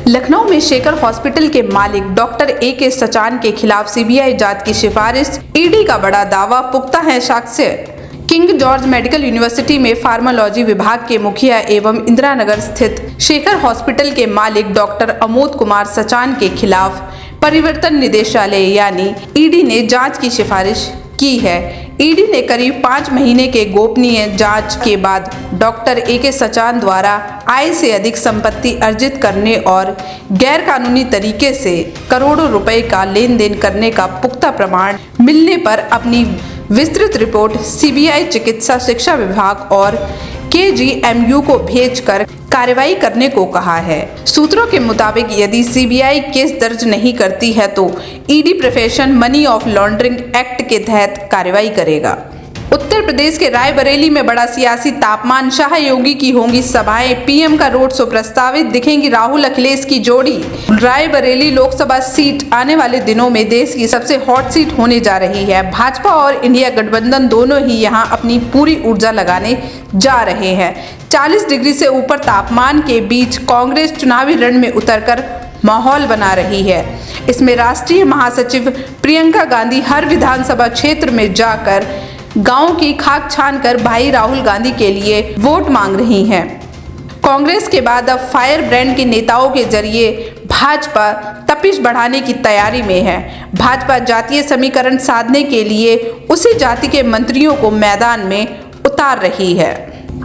लखनऊ में शेखर हॉस्पिटल के मालिक डॉक्टर ए.के. सचान के खिलाफ सीबीआई जांच की सिफारिश, ईडी का बड़ा दावा, पुख्ता है साक्ष्य। किंग जॉर्ज मेडिकल यूनिवर्सिटी में फार्माकोलॉजी विभाग के मुखिया एवं इंदिरा नगर स्थित शेखर हॉस्पिटल के मालिक डॉक्टर अमोद कुमार सचान के खिलाफ परिवर्तन निदेशालय यानी ईडी ने जांच की सिफारिश की है। ईडी ने करीब 5 महीने के गोपनीय जांच के बाद डॉक्टर ए.के. सचान द्वारा आय से अधिक संपत्ति अर्जित करने और गैरकानूनी तरीके से करोड़ों रुपए का लेन देन करने का पुख्ता प्रमाण मिलने पर अपनी विस्तृत रिपोर्ट सीबीआई चिकित्सा शिक्षा विभाग और केजीएमयू को भेजकर कार्रवाई करने को कहा है। सूत्रों के मुताबिक यदि सीबीआई केस दर्ज नहीं करती है तो ED profession money of laundering act के तहत कार्रवाई करेगा। उत्तर प्रदेश के रायबरेली में बड़ा सियासी तापमान, शाह योगी की होंगी सभाएं, पीएम का रोड शो प्रस्तावित, दिखेंगी राहुल अखिलेश की जोड़ी। रायबरेली लोकसभा सीट आने वाले दिनों में देश की सबसे हॉट सीट होने जा रही है। भाजपा और इंडिया गठबंधन दोनों ही यहां अपनी पूरी ऊर्जा लगाने जा रहे हैं। 40 डिग्री से ऊपर तापमान के बीच कांग्रेस चुनावी रण में उतरकर माहौल बना रही है। इसमें राष्ट्रीय महासचिव प्रियंका गांधी हर विधानसभा क्षेत्र में जाकर गांव की खाक छान कर भाई राहुल गांधी के लिए वोट मांग रही हैं। कांग्रेस के बाद अब फायर ब्रांड के नेताओं के जरिए भाजपा तपिश बढ़ाने की तैयारी में है। भाजपा जातीय समीकरण साधने के लिए उसी जाति के मंत्रियों को मैदान में उतार रही है।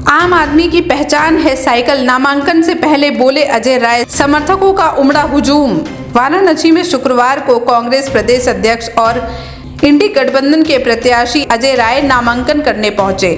आम आदमी की पहचान है साइकिल, नामांकन से पहले बोले अजय राय, समर्थकों का उमड़ा हुजूम। वाराणसी में शुक्रवार को कांग्रेस प्रदेश अध्यक्ष और इंडी गठबंधन के प्रत्याशी अजय राय नामांकन करने पहुंचे।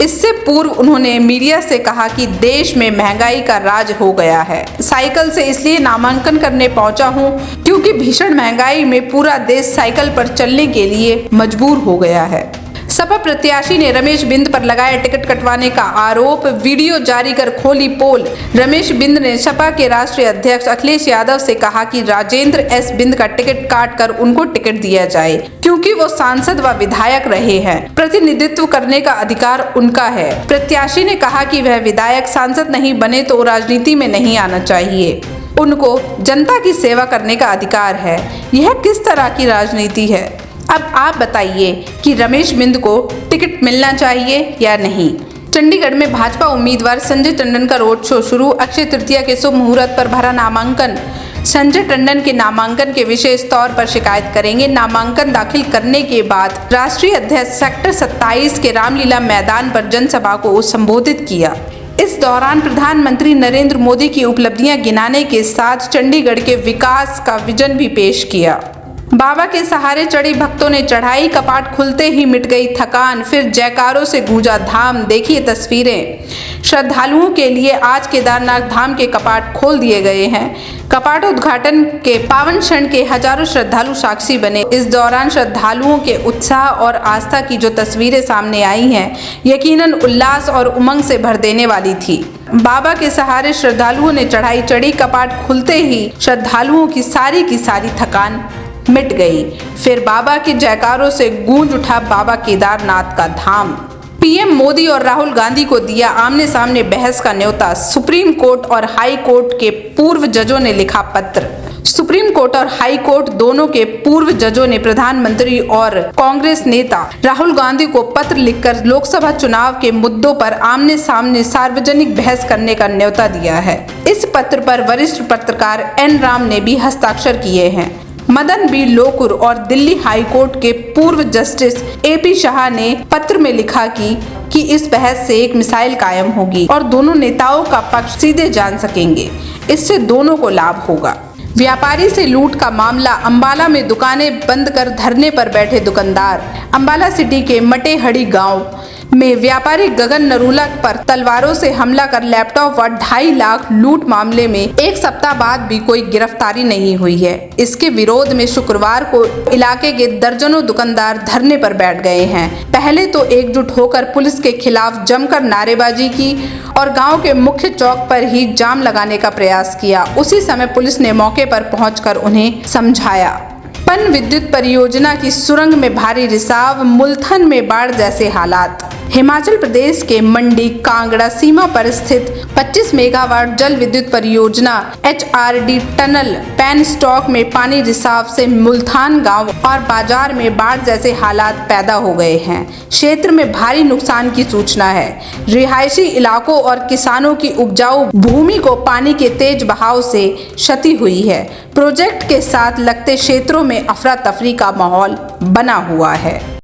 इससे पूर्व उन्होंने मीडिया से कहा कि देश में महंगाई का राज हो गया है। साइकिल से इसलिए नामांकन करने पहुंचा हूं क्योंकि भीषण महंगाई में पूरा देश साइकिल पर चलने के लिए मजबूर हो गया है। सपा प्रत्याशी ने रमेश बिंद पर लगाया टिकट कटवाने का आरोप, वीडियो जारी कर खोली पोल। रमेश बिंद ने सपा के राष्ट्रीय अध्यक्ष अखिलेश यादव से कहा कि राजेंद्र एस बिंद का टिकट काट कर उनको टिकट दिया जाए क्योंकि वो सांसद व विधायक रहे हैं। प्रतिनिधित्व करने का अधिकार उनका है। प्रत्याशी ने कहा कि वह विधायक सांसद नहीं बने तो राजनीति में नहीं आना चाहिए। उनको जनता की सेवा करने का अधिकार है। यह किस तरह की राजनीति है? अब आप बताइए कि रमेश बिंद को टिकट मिलना चाहिए या नहीं। चंडीगढ़ में भाजपा उम्मीदवार संजय टंडन का रोड शो शुरू, अक्षय तृतीया के शुभ मुहूर्त पर भरा नामांकन। संजय टंडन के नामांकन के विशेष तौर पर शिकायत करेंगे। नामांकन दाखिल करने के बाद राष्ट्रीय अध्यक्ष सेक्टर 27 के रामलीला मैदान पर जनसभा को संबोधित किया। इस दौरान प्रधानमंत्री नरेंद्र मोदी की उपलब्धियां गिनाने के साथ चंडीगढ़ के विकास का विजन भी पेश किया। बाबा के सहारे चढ़े भक्तों ने चढ़ाई, कपाट खुलते ही मिट गई थकान, फिर जयकारों से गूंजा धाम। देखिए तस्वीरें। श्रद्धालुओं के लिए आज केदारनाथ धाम के कपाट खोल दिए गए हैं। कपाट उद्घाटन के पावन क्षण के हजारों श्रद्धालु साक्षी बने। इस दौरान श्रद्धालुओं के उत्साह और आस्था की जो तस्वीरें सामने आई हैं, यकीनन उल्लास और उमंग से भर देने वाली थी। बाबा के सहारे श्रद्धालुओं ने चढ़ाई चढ़ी, कपाट खुलते ही श्रद्धालुओं की सारी थकान मिट गई। फिर बाबा के जयकारों से गूंज उठा बाबा केदारनाथ का धाम। पीएम मोदी और राहुल गांधी को दिया आमने सामने बहस का न्योता। सुप्रीम कोर्ट और हाई कोर्ट के पूर्व जजों ने लिखा पत्र। सुप्रीम कोर्ट और हाई कोर्ट दोनों के पूर्व जजों ने प्रधानमंत्री और कांग्रेस नेता राहुल गांधी को पत्र लिखकर लोकसभा चुनाव के मुद्दों पर आमने सामने सार्वजनिक बहस करने का न्योता दिया है। इस पत्र पर वरिष्ठ पत्रकार एन राम ने भी हस्ताक्षर किए हैं। मदन बी लोकुर और दिल्ली हाई कोर्ट के पूर्व जस्टिस एपी शाह ने पत्र में लिखा कि इस बहस से एक मिसाइल कायम होगी और दोनों नेताओं का पक्ष सीधे जान सकेंगे। इससे दोनों को लाभ होगा। व्यापारी से लूट का मामला, अंबाला में दुकानें बंद कर धरने पर बैठे दुकानदार। अंबाला सिटी के मटेहड़ी गांव में व्यापारी गगन नरूला पर तलवारों से हमला कर लैपटॉप व 2.5 लाख लूट मामले में एक सप्ताह बाद भी कोई गिरफ्तारी नहीं हुई है। इसके विरोध में शुक्रवार को इलाके के दर्जनों दुकानदार धरने पर बैठ गए हैं। पहले तो एकजुट होकर पुलिस के खिलाफ जमकर नारेबाजी की और गांव के मुख्य चौक पर ही जाम लगाने का प्रयास किया। उसी समय पुलिस ने मौके पर पहुंचकर उन्हें समझाया। पन विद्युत परियोजना की सुरंग में भारी रिसाव, मुल्थन में बाढ़ जैसे हालात। हिमाचल प्रदेश के मंडी कांगड़ा सीमा पर स्थित 25 मेगावाट जल विद्युत परियोजना HRD टनल पैन स्टॉक में पानी रिसाव से मुल्तान गांव और बाजार में बाढ़ जैसे हालात पैदा हो गए हैं। क्षेत्र में भारी नुकसान की सूचना है। रिहायशी इलाकों और किसानों की उपजाऊ भूमि को पानी के तेज बहाव से क्षति हुई है। प्रोजेक्ट के साथ लगते क्षेत्रों में अफरा तफरी का माहौल बना हुआ है।